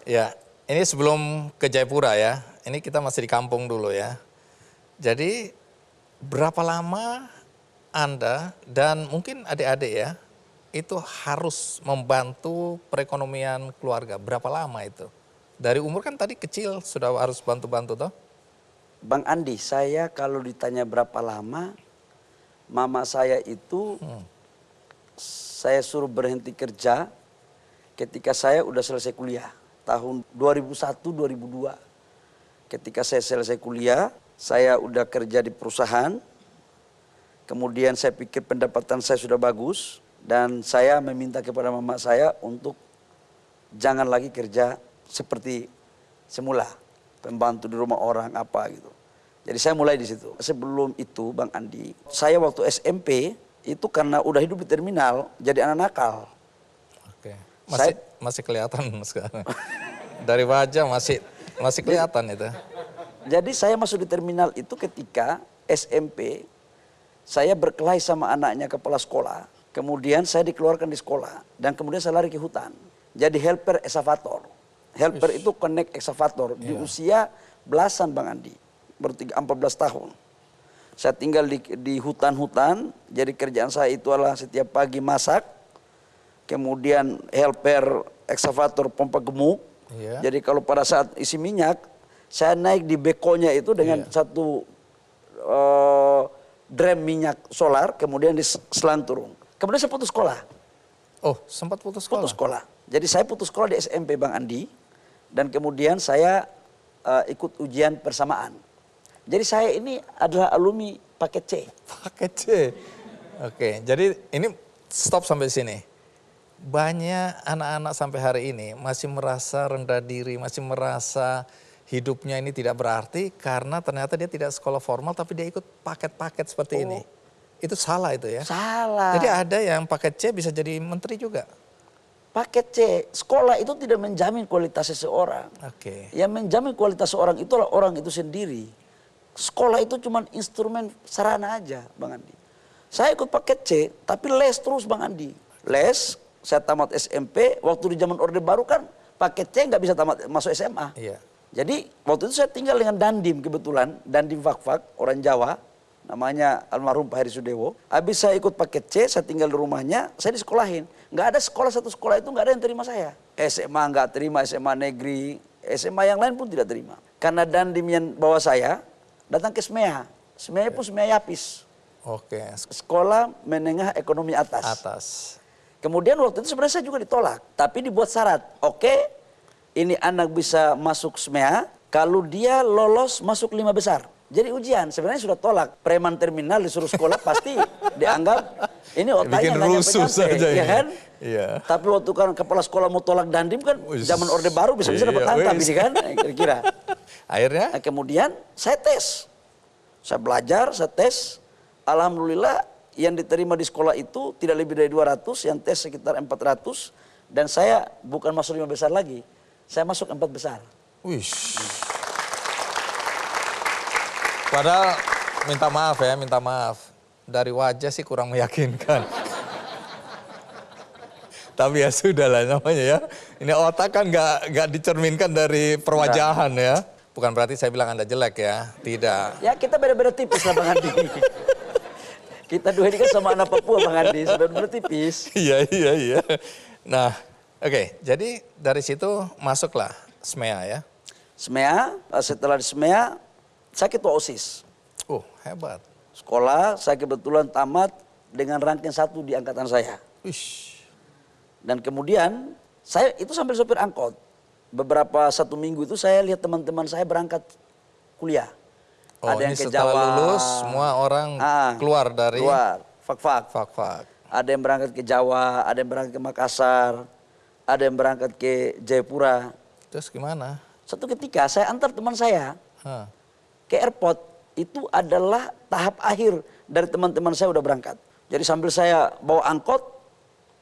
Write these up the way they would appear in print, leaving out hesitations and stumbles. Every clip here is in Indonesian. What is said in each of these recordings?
Ya, ini sebelum ke Jayapura ya. Ini kita masih di kampung dulu ya. Jadi berapa lama Anda dan mungkin adik-adik ya, itu harus membantu perekonomian keluarga? Berapa lama itu? Dari umur kan tadi kecil sudah harus bantu-bantu toh? Bang Andi, saya kalau ditanya berapa lama, mama saya itu saya suruh berhenti kerja ketika saya udah selesai kuliah. Tahun 2001-2002. Ketika saya selesai kuliah, saya udah kerja di perusahaan. Kemudian saya pikir pendapatan saya sudah bagus. Dan saya meminta kepada mama saya untuk jangan lagi kerja seperti semula. Pembantu di rumah orang apa gitu. Jadi saya mulai di situ. Sebelum itu Bang Andi, saya waktu SMP itu karena udah hidup di terminal jadi anak nakal. Oke. Masih kelihatan sekarang. Dari wajah masih kelihatan itu. Jadi saya masuk di terminal itu ketika SMP saya berkelahi sama anaknya kepala sekolah. Kemudian saya dikeluarkan di sekolah dan kemudian saya lari ke hutan. Jadi helper eksavator. Helper itu connect eksavator di usia belasan Bang Andi. Baru 14 tahun. Saya tinggal di hutan-hutan, jadi kerjaan saya itu adalah setiap pagi masak, kemudian helper eksavator pompa gemuk. Iya. Jadi kalau pada saat isi minyak, saya naik di bekonya itu dengan satu drum minyak solar, kemudian diselang turun. Kemudian saya putus sekolah. Oh, sempat putus sekolah? Putus sekolah. Jadi saya putus sekolah di SMP Bang Andi, dan kemudian saya ikut ujian persamaan. Jadi saya ini adalah alumni paket C. Paket C. Oke, jadi ini stop sampai sini. Banyak anak-anak sampai hari ini masih merasa rendah diri, masih merasa hidupnya ini tidak berarti karena ternyata dia tidak sekolah formal tapi dia ikut paket-paket seperti ini. Itu salah itu ya? Salah. Jadi ada yang paket C bisa jadi menteri juga? Paket C, sekolah itu tidak menjamin kualitas seseorang. Oke. Yang menjamin kualitas seorang itulah orang itu sendiri. Sekolah itu cuma instrumen sarana aja Bang Andi. Saya ikut paket C, tapi les terus Bang Andi. Les, saya tamat SMP, waktu di zaman Orde Baru kan paket C nggak bisa tamat masuk SMA. Iya. Jadi waktu itu saya tinggal dengan Dandim kebetulan, Dandim Fakfak, orang Jawa. Namanya almarhum Pak Heri Sudewo. Habis saya ikut paket C, saya tinggal di rumahnya, saya disekolahin. Nggak ada sekolah, satu sekolah itu nggak ada yang terima saya. SMA nggak terima, SMA negeri, SMA yang lain pun tidak terima. Karena Dandim yang bawa saya, datang ke SMEA. SMEA pun SMEA Yapis. Oke. Sekolah Menengah Ekonomi Atas. Atas. Kemudian waktu itu sebenarnya saya juga ditolak. Tapi dibuat syarat. Oke, ini anak bisa masuk SMEA kalau dia lolos masuk 5 besar. Jadi ujian, sebenarnya sudah tolak. Preman terminal disuruh sekolah pasti dianggap ini otaknya nggak nyampe-nyampe. Ya kan? Iya. Tapi waktu kan kepala sekolah mau tolak Dandim kan zaman Orde Baru bisa-bisa dapat hantam ini kan. Kira-kira. Akhirnya? Nah, kemudian saya tes. Saya belajar, saya tes. Alhamdulillah yang diterima di sekolah itu tidak lebih dari 200, yang tes sekitar 400. Dan saya bukan masuk 5 besar lagi. Saya masuk 4 besar. Wih. Padahal minta maaf. Dari wajah sih kurang meyakinkan. Tapi ya sudah lah namanya ya. Ini otak kan nggak dicerminkan dari perwajahan ya. Bukan berarti saya bilang Anda jelek ya, tidak. Ya kita beda-beda tipis lah Bang Andi. Kita dua ini kan sama anak Papua Bang Andi, beda-beda tipis. Iya. Nah, oke. Jadi dari situ masuklah SMEA ya. SMEA, setelah di SMEA, saya ketua OSIS. Oh, hebat. Sekolah, saya kebetulan tamat dengan ranking 1 di angkatan saya. Wish. Dan kemudian, saya itu sambil sopir angkot. Beberapa 1 minggu itu saya lihat teman-teman saya berangkat kuliah. Oh, ada yang ini ke setelah Jawa. lulus, semua orang keluar dari... Fakfak. Ada yang berangkat ke Jawa, ada yang berangkat ke Makassar, ada yang berangkat ke Jayapura. Terus gimana? Satu ketika saya antar teman saya ke airport, itu adalah tahap akhir dari teman-teman saya udah berangkat. Jadi sambil saya bawa angkot,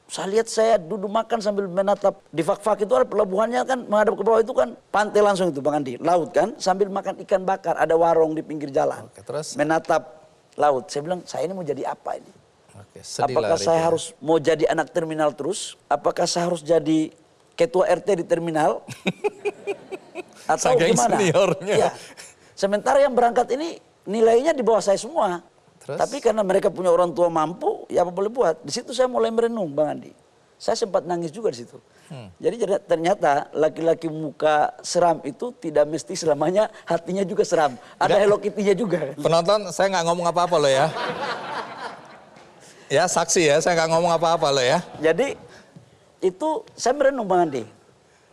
saya lihat saya duduk makan sambil menatap di Fakfak itu ada pelabuhannya kan menghadap ke bawah itu kan pantai langsung itu Bang Andi, laut kan, sambil makan ikan bakar, ada warung di pinggir jalan. Oke, terus? Menatap laut. Saya bilang, saya ini mau jadi apa ini? Oke, sedih Apakah lah saya itu. harus mau jadi anak terminal terus? Apakah saya harus jadi ketua RT di terminal. Atau Saking gimana? seniornya. Ya. Sementara yang berangkat ini nilainya di bawah saya semua. Terus? Tapi karena mereka punya orang tua mampu, ya apa boleh buat. Di situ saya mulai merenung, Bang Andi. Saya sempat nangis juga di situ. Jadi ternyata laki-laki muka seram itu tidak mesti selamanya hatinya juga seram. Ada Hello Kitty-nya juga. Penonton, saya nggak ngomong apa-apa loh ya. Ya, saksi ya, saya nggak ngomong apa-apa loh ya. Jadi itu saya merenung, Bang Andi.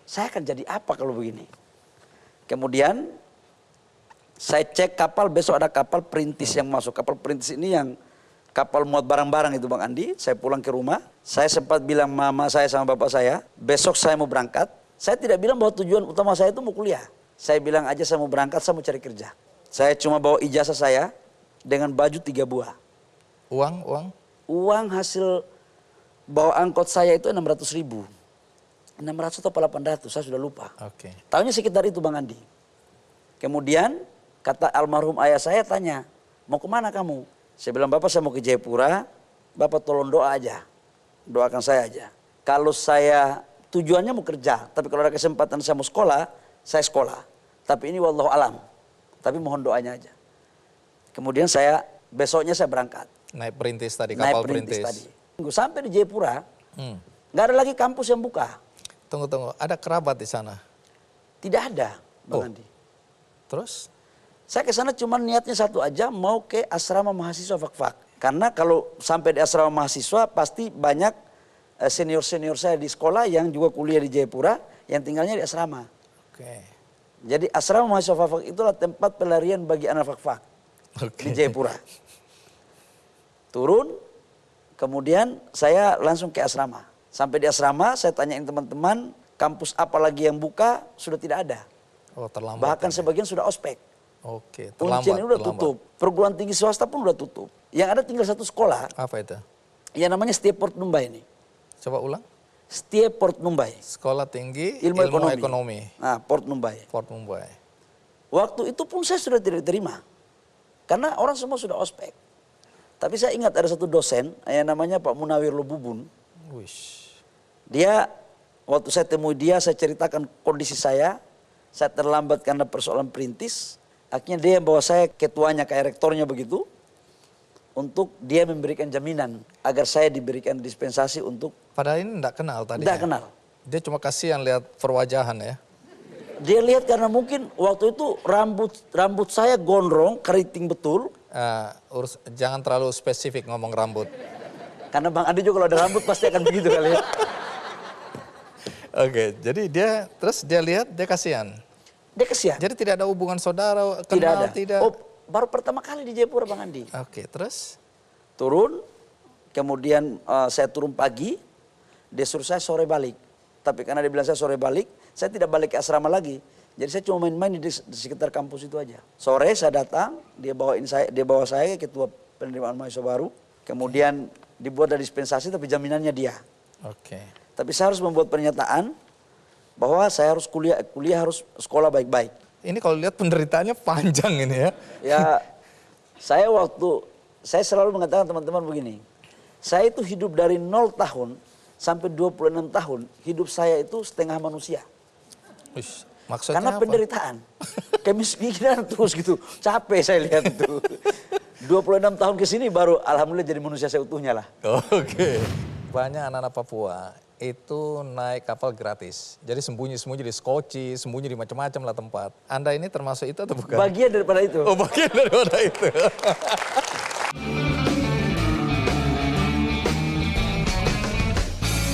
Saya akan jadi apa kalau begini? Kemudian saya cek kapal, besok ada kapal perintis yang masuk. Kapal perintis ini yang kapal muat barang-barang itu, Bang Andi. Saya pulang ke rumah, saya sempat bilang mama saya sama bapak saya, besok saya mau berangkat. Saya tidak bilang bahwa tujuan utama saya itu mau kuliah. Saya bilang aja saya mau berangkat, saya mau cari kerja. Saya cuma bawa ijazah saya dengan baju 3 buah. Uang? Uang hasil bawa angkot saya itu 600.000. 600 atau 800, saya sudah lupa. Oke. Tahunya sekitar itu, Bang Andi. Kemudian kata almarhum ayah saya tanya, mau kemana kamu? Saya bilang, Bapak saya mau ke Jayapura, Bapak tolong doa aja. Doakan saya aja. Kalau saya tujuannya mau kerja, tapi kalau ada kesempatan saya mau sekolah, saya sekolah. Tapi ini wallahu alam. Tapi mohon doanya aja. Kemudian besoknya saya berangkat. Naik perintis tadi, Naik kapal perintis perintis. tadi. Sampai di Jayapura, nggak ada lagi kampus yang buka. Tunggu, ada kerabat di sana? Tidak ada, Bang Andi. Terus? Saya ke sana cuma niatnya satu aja, mau ke asrama mahasiswa Fakfak. Karena kalau sampai di asrama mahasiswa pasti banyak senior-senior saya di sekolah yang juga kuliah di Jayapura, yang tinggalnya di asrama. Oke. Jadi asrama mahasiswa Fakfak itulah tempat pelarian bagi anak Fakfak di Jayapura. Turun, kemudian saya langsung ke asrama. Sampai di asrama saya tanyain teman-teman, kampus apa lagi yang buka, sudah tidak ada. Oh, terlambat. Bahkan sebagian sudah ospek. Oke, Kuncian ini udah tutup. Perguruan tinggi swasta pun udah tutup. Yang ada tinggal satu sekolah. Apa itu? Yang namanya Setia Port Numbai ini. Coba ulang. Setia Port Numbai. Sekolah Tinggi Ilmu Ekonomi. Ekonomi. Nah, Port Numbai. Port Mumbai. Waktu itu pun saya sudah tidak diterima. Karena orang semua sudah ospek. Tapi saya ingat ada satu dosen, yang namanya Pak Munawir Lububun. Wish. Dia, waktu saya temui dia, saya ceritakan kondisi saya terlambat karena persoalan perintis. Akhirnya dia yang bawa saya ketuanya, kayak rektornya begitu. Untuk dia memberikan jaminan agar saya diberikan dispensasi untuk... Padahal ini enggak kenal tadi. Tidak kenal. Dia cuma kasihan lihat perwajahan ya. Dia lihat karena mungkin waktu itu rambut saya gondrong, keriting betul. Jangan terlalu spesifik ngomong rambut. Karena Bang Andi juga kalau ada rambut pasti akan begitu kali ya. Oke, jadi dia lihat, dia kasihan. Dia kesian. Jadi tidak ada hubungan saudara, Tidak kenal, ada. tidak. Oh, baru pertama kali di Jayapura, Bang Andi. Oke, terus? Turun, kemudian saya turun pagi, dia suruh saya sore balik. Tapi karena dia bilang saya sore balik, saya tidak balik ke asrama lagi. Jadi saya cuma main-main di sekitar kampus itu aja. Sore saya datang, dia bawa saya ke ketua penerimaan mahasiswa baru. Kemudian dibuat ada dispensasi tapi jaminannya dia. Oke. Tapi saya harus membuat pernyataan bahwa saya harus kuliah harus sekolah baik-baik. Ini kalau lihat penderitaannya panjang ini ya. Ya, saya selalu mengatakan teman-teman begini. Saya itu hidup dari 0 tahun sampai 26 tahun. Hidup saya itu setengah manusia. Uish, maksudnya Karena apa? penderitaan. Kemiskinan terus gitu. Capek saya lihat itu. 26 tahun ke sini baru alhamdulillah jadi manusia seutuhnya lah. Oke. Banyak anak-anak Papua itu naik kapal gratis. Jadi sembunyi-sembunyi di Skoci, sembunyi di macam-macam lah tempat. Anda ini termasuk itu atau bukan? Bagian daripada itu. Oh, bagian daripada itu.